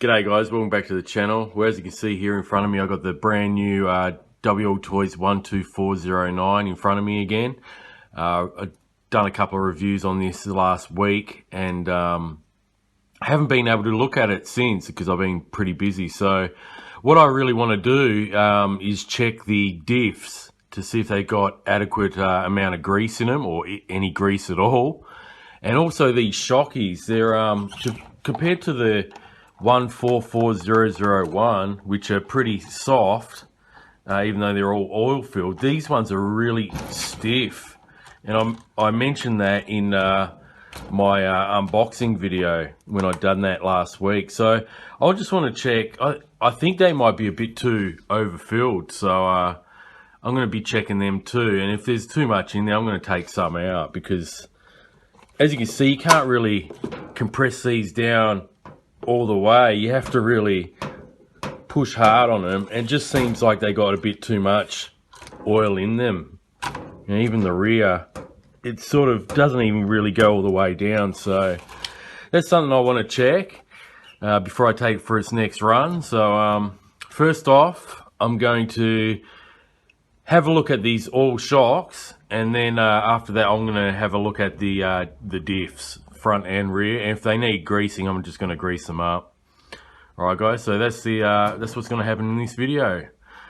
G'day guys, welcome back to the channel. Well, as you can see here in front of me, I've got the brand new WLToys 12409 in front of me again. I've done a couple of reviews on this last week and I haven't been able to look at it since because I've been pretty busy. So what I really want to do is check the diffs to see if they got adequate amount of grease in them or any grease at all. And also these shockies, they're compared to the 144001, which are pretty soft, even though they're all oil filled. These ones are really stiff, and I mentioned that in my unboxing video when I'd done that last week. So I just want to check. I think they might be a bit too overfilled, so I'm going to be checking them too. And if there's too much in there, I'm going to take some out because, as you can see, you can't really compress these down all the way. You have to really push hard on them, and it just seems like they got a bit too much oil in them. And even the rear, it sort of doesn't even really go all the way down. So that's something I want to check before I take it for its next run. So first off, I'm going to have a look at these oil shocks, and then after that I'm going to have a look at the diffs, front and rear, and if they need greasing, I'm just going to grease them up. Alright guys, so that's what's going to happen in this video.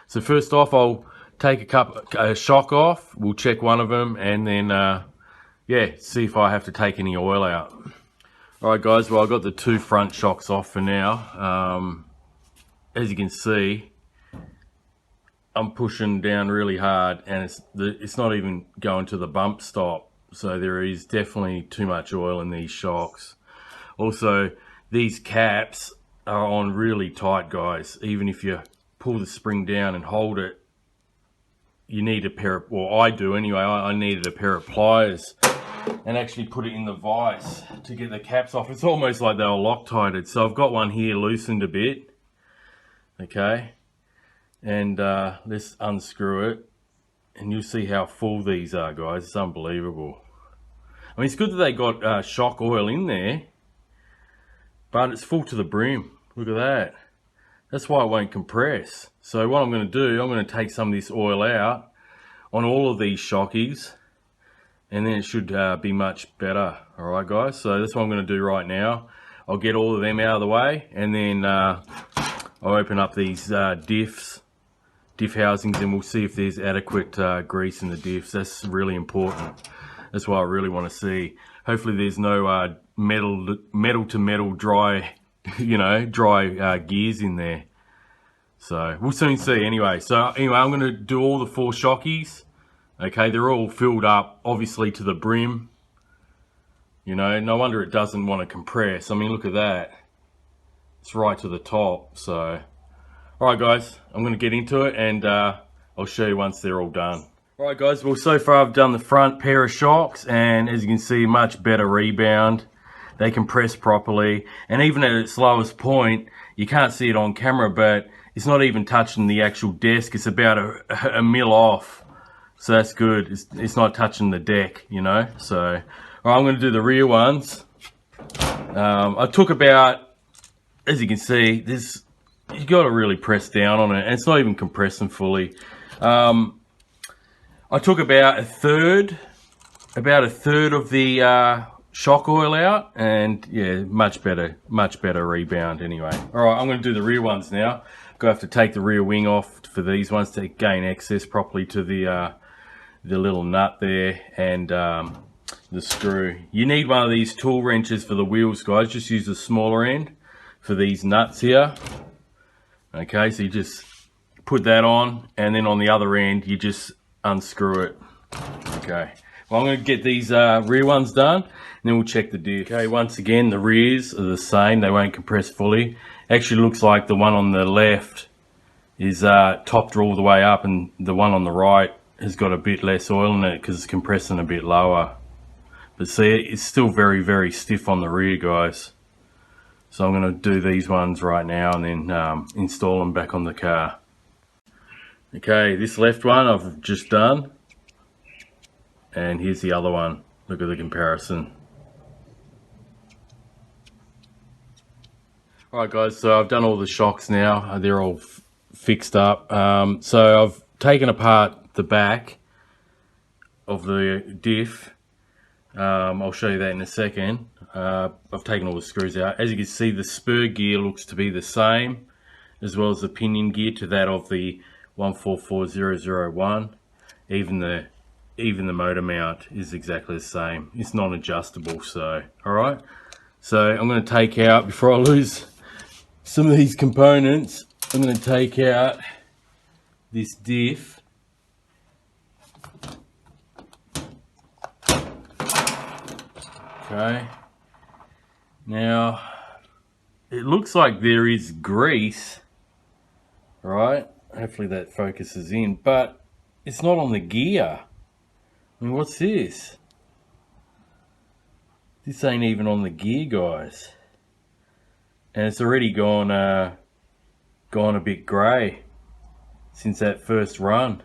So first off, I'll take a shock off, we'll check one of them, and then yeah, see if I have to take any oil out. Alright guys, well, I've got the two front shocks off for now. As you can see, I'm pushing down really hard, and it's not even going to the bump stop. So there is definitely too much oil in these shocks. Also, these caps are on really tight, guys. Even if you pull the spring down and hold it, you need a pair of, well, I do anyway, I needed a pair of pliers and actually put it in the vise to get the caps off. It's almost like they were Loctited. So I've got one here loosened a bit, okay, and let's unscrew it. And you'll see how full these are, guys. It's unbelievable. I mean, it's good that they got shock oil in there, but it's full to the brim. Look at that. That's why it won't compress. So what I'm going to do, I'm going to take some of this oil out on all of these shockies, and then it should be much better. All right, guys. So that's what I'm going to do right now. I'll get all of them out of the way, and then I'll open up these diff housings, and we'll see if there's adequate grease in the diffs. That's really important. That's what I really want to see. Hopefully there's no metal to metal dry, dry gears in there. So we'll soon see anyway. So anyway, I'm going to do all the four shockies. Okay, they're all filled up, obviously, to the brim. No wonder it doesn't want to compress. I mean, look at that. It's right to the top. So alright guys, I'm going to get into it, and I'll show you once they're all done. Alright guys, well, so far I've done the front pair of shocks, and as you can see, much better rebound. They compress properly, and even at its lowest point, you can't see it on camera, but it's not even touching the actual desk. It's about a mil off, so that's good. It's not touching the deck, So alright, I'm going to do the rear ones. I took about, as you can see, this, you got to really press down on it, and it's not even compressing fully. I took about a third of the shock oil out, and yeah, much better rebound anyway. All right, I'm going to do the rear ones now. Gonna have to take the rear wing off for these ones to gain access properly to the little nut there and the screw. You need one of these tool wrenches for the wheels, guys. Just use the smaller end for these nuts here. Okay, so you just put that on, and then on the other end you just unscrew it. Okay, well, I'm going to get these rear ones done, and then we'll check the diff. Okay, once again, the rears are the same. They won't compress fully. Actually looks like the one on the left is topped all the way up, and the one on the right has got a bit less oil in it because it's compressing a bit lower. But see, it's still very, very stiff on the rear, guys. So I'm going to do these ones right now, and then install them back on the car. Okay, this left one I've just done, and here's the other one. Look at the comparison. Alright guys, so I've done all the shocks now. They're all fixed up. So I've taken apart the back of the diff. I'll show you that in a second. I've taken all the screws out. As you can see, the spur gear looks to be the same, as well as the pinion gear to that of the 144001. Even the motor mount is exactly the same. It's non-adjustable. So alright, so I'm going to take out, before I lose some of these components, I'm going to take out this diff. Okay, now it looks like there is grease, right? Hopefully that focuses in, but it's not on the gear. I mean, what's this? This ain't even on the gear, guys. And it's already gone a bit grey since that first run.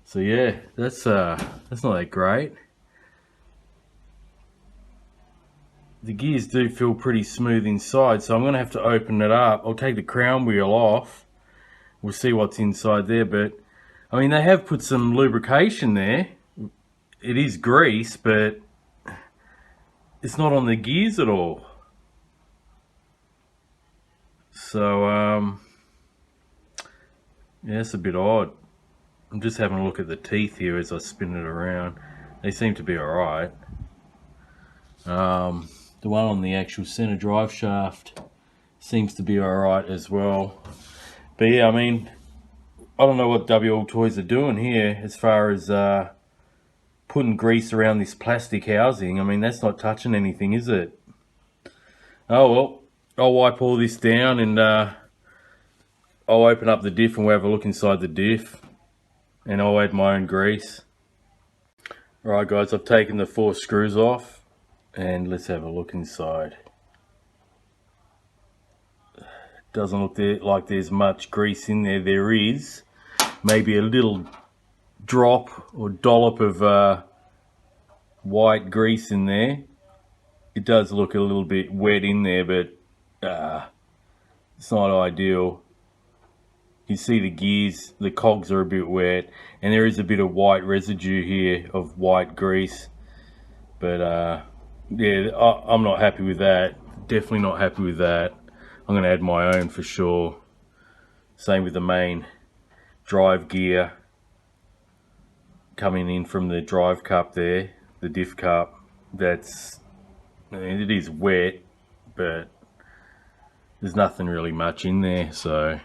So yeah, that's not that great. The gears do feel pretty smooth inside, so I'm going to have to open it up. I'll take the crown wheel off. We'll see what's inside there, but I mean, they have put some lubrication there. It is grease, but it's not on the gears at all. So yeah, it's a bit odd. I'm just having a look at the teeth here as I spin it around. They seem to be alright. The one on the actual center drive shaft seems to be alright as well. But yeah, I mean, I don't know what WLToys are doing here as far as putting grease around this plastic housing. I mean, that's not touching anything, is it? Oh well, I'll wipe all this down and I'll open up the diff and we'll have a look inside the diff. And I'll add my own grease. Alright guys, I've taken the 4 screws off. And let's have a look inside. Doesn't look like there's much grease in there. There is maybe a little drop or dollop of white grease in there. It does look a little bit wet in there, but it's not ideal. You see the gears, the cogs are a bit wet, and there is a bit of white residue here of white grease. But yeah, I'm not happy with that. Definitely not happy with that. I'm going to add my own for sure. Same with the main drive gear coming in from the drive cup there, the diff cup. That's, I mean, it is wet, but there's nothing really much in there. So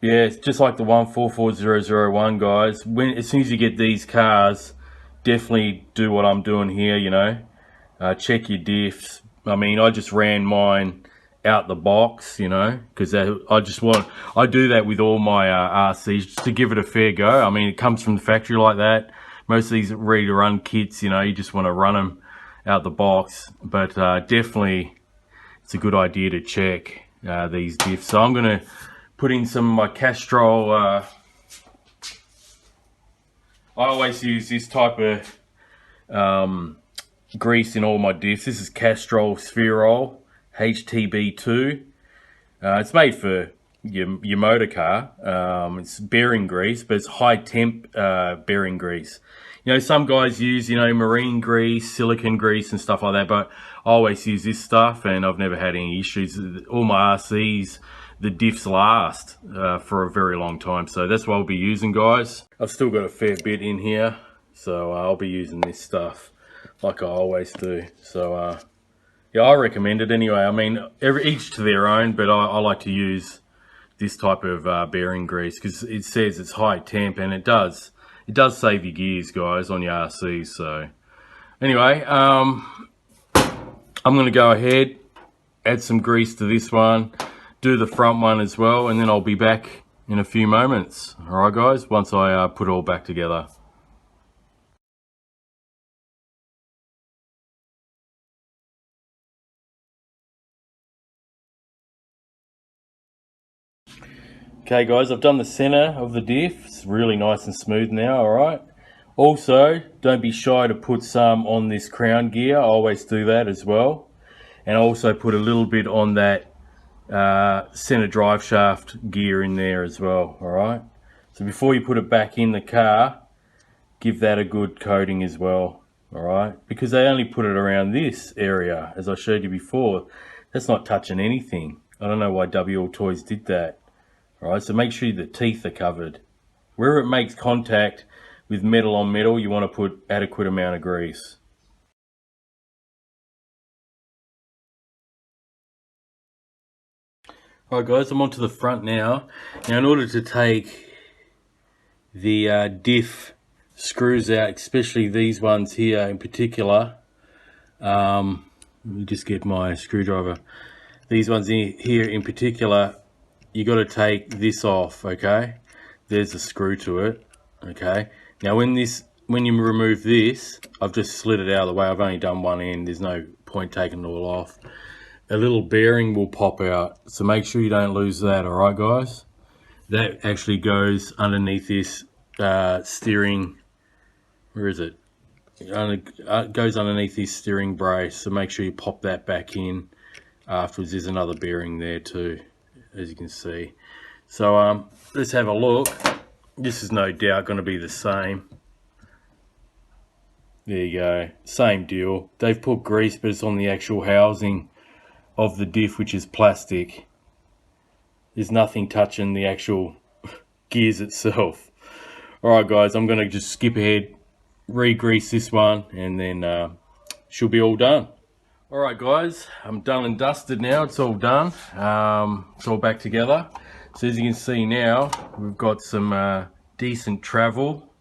yeah, it's just like the 144001, guys. As soon as you get these cars, definitely do what I'm doing here, you know. Check your diffs. I mean, I just ran mine out the box, you know, because I do that with all my RCs just to give it a fair go. I mean, it comes from the factory like that. Most of these ready to run kits, you know, you just want to run them out the box. But definitely, it's a good idea to check these diffs. So I'm going to put in some of my Castrol. I always use this type of grease in all my diffs. This is Castrol Spherol HTB2. It's made for your motor car. It's bearing grease, but it's high temp bearing grease. You know, some guys use, you know, marine grease, silicone grease and stuff like that, but I always use this stuff and I've never had any issues. All my RCs, the diffs last for a very long time, so that's what I'll be using, guys. I've still got a fair bit in here, so I'll be using this stuff like I always do. So yeah, I recommend it anyway. I mean, each to their own, but I like to use this type of bearing grease because it says it's high temp, and it does save your gears, guys, on your RCs. So anyway, I'm going to go ahead, add some grease to this one, do the front one as well, and then I'll be back in a few moments. Alright guys, once I put it all back together. Okay guys, I've done the center of the diff. It's really nice and smooth now, alright. Also, don't be shy to put some on this crown gear. I always do that as well. and also put a little bit on that center drive shaft gear in there as well. All right, so before you put it back in the car, give that a good coating as well. All right, because they only put it around this area, as I showed you before. That's not touching anything. I don't know why WLToys did that. All right, so make sure the teeth are covered. Where it makes contact with metal on metal, you want to put adequate amount of grease. Alright guys, I'm onto the front now. Now in order to take the diff screws out, especially these ones here in particular, let me just get my screwdriver. These ones here in particular, you got to take this off, okay? There's a screw to it, okay? Now when you remove this, I've just slid it out of the way. I've only done one end. There's no point taking it all off. A little bearing will pop out, so make sure you don't lose that. All right guys, that actually goes underneath this steering, where is it? It goes underneath this steering brace, so make sure you pop that back in afterwards. There's another bearing there too, as you can see. So let's have a look. This is no doubt going to be the same. There you go, same deal. They've put grease, but it's on the actual housing of the diff, which is plastic. There's nothing touching the actual gears itself. Alright guys, I'm going to just skip ahead, re-grease this one, and then she'll be all done. Alright guys, I'm done and dusted now. It's all done. It's all back together. So as you can see now, we've got some decent travel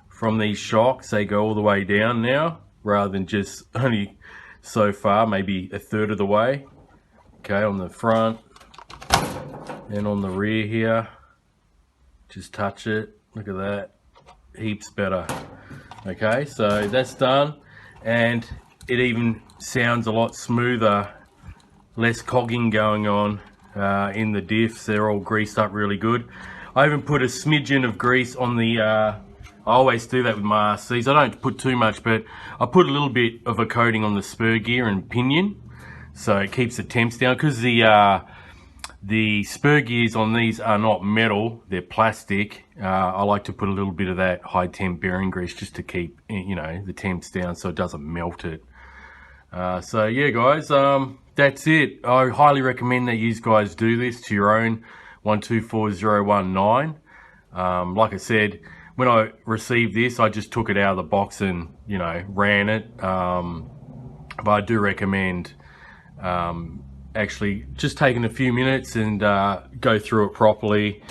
from these shocks. They go all the way down now, rather than just only so far, maybe a third of the way. Okay, on the front and on the rear here, just touch it. Look at that, heaps better. Okay, so that's done, and it even sounds a lot smoother, less cogging going on in the diffs. They're all greased up really good. I even put a smidgen of grease on the I always do that with my RCs. I don't put too much, but I put a little bit of a coating on the spur gear and pinion, so it keeps the temps down, because the spur gears on these are not metal, they're plastic. I like to put a little bit of that high temp bearing grease just to keep, you know, the temps down so it doesn't melt it. So yeah guys, that's it. I highly recommend that you guys do this to your own 124019. Like I said, when I received this, I just took it out of the box and, you know, ran it. But I do recommend actually just taking a few minutes and go through it properly.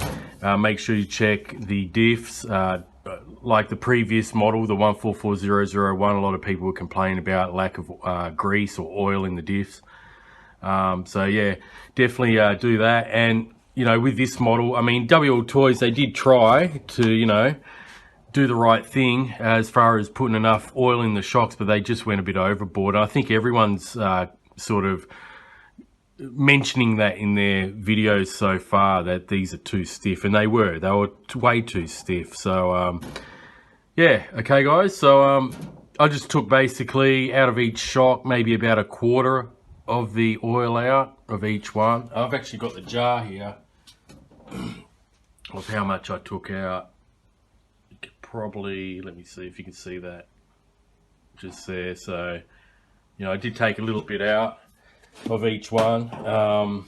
Make sure you check the diffs. Like the previous model, the 144001, a lot of people were complaining about lack of grease or oil in the diffs. So yeah, definitely do that. And you know, with this model, I mean, WLToys, they did try to, you know, do the right thing as far as putting enough oil in the shocks, but they just went a bit overboard. I think everyone's sort of mentioning that in their videos so far, that these are too stiff, and they were way too stiff. So yeah, okay guys, so I just took basically out of each shock maybe about a quarter of the oil out of each one. I've actually got the jar here of how much I took out. You could probably, let me see if you can see that just there. So, you know, I did take a little bit out of each one, and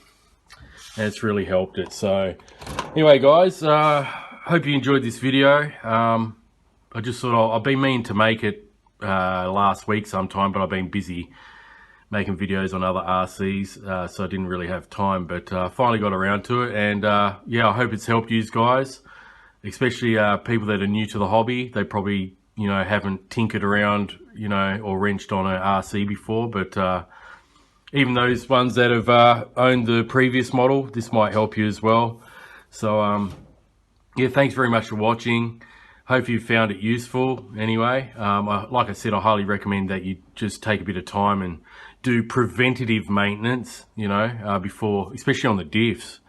it's really helped it. So anyway guys, hope you enjoyed this video. I just thought I've been meaning to make it last week sometime, but I've been busy making videos on other RCs, so I didn't really have time, but finally got around to it. And yeah, I hope it's helped you guys, especially people that are new to the hobby. They probably, you know, haven't tinkered around, you know, or wrenched on an RC before, but even those ones that have owned the previous model, this might help you as well. So yeah, thanks very much for watching. Hope you found it useful anyway. Like I said, I highly recommend that you just take a bit of time and do preventative maintenance, you know, before, especially on the diffs,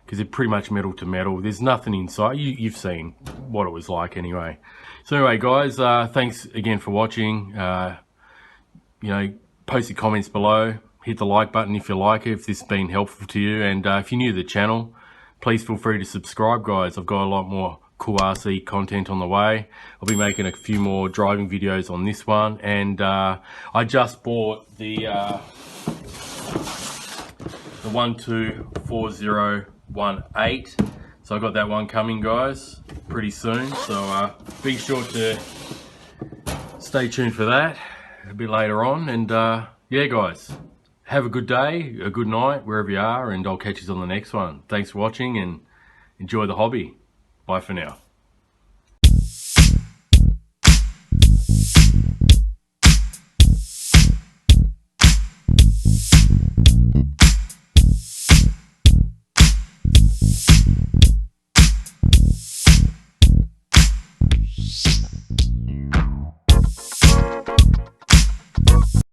because they're pretty much metal to metal. There's nothing inside. You've seen what it was like anyway. So anyway guys, thanks again for watching. You know, post your comments below. hit the like button if you like it, if this has been helpful to you. And if you're new to the channel, please feel free to subscribe, guys. I've got a lot more cool RC content on the way. I'll be making a few more driving videos on this one. And I just bought the 124018. So I got that one coming, guys, pretty soon. So be sure to stay tuned for that a bit later on. And yeah, guys, have a good day, a good night, wherever you are, and I'll catch you on the next one. Thanks for watching and enjoy the hobby. Bye for now.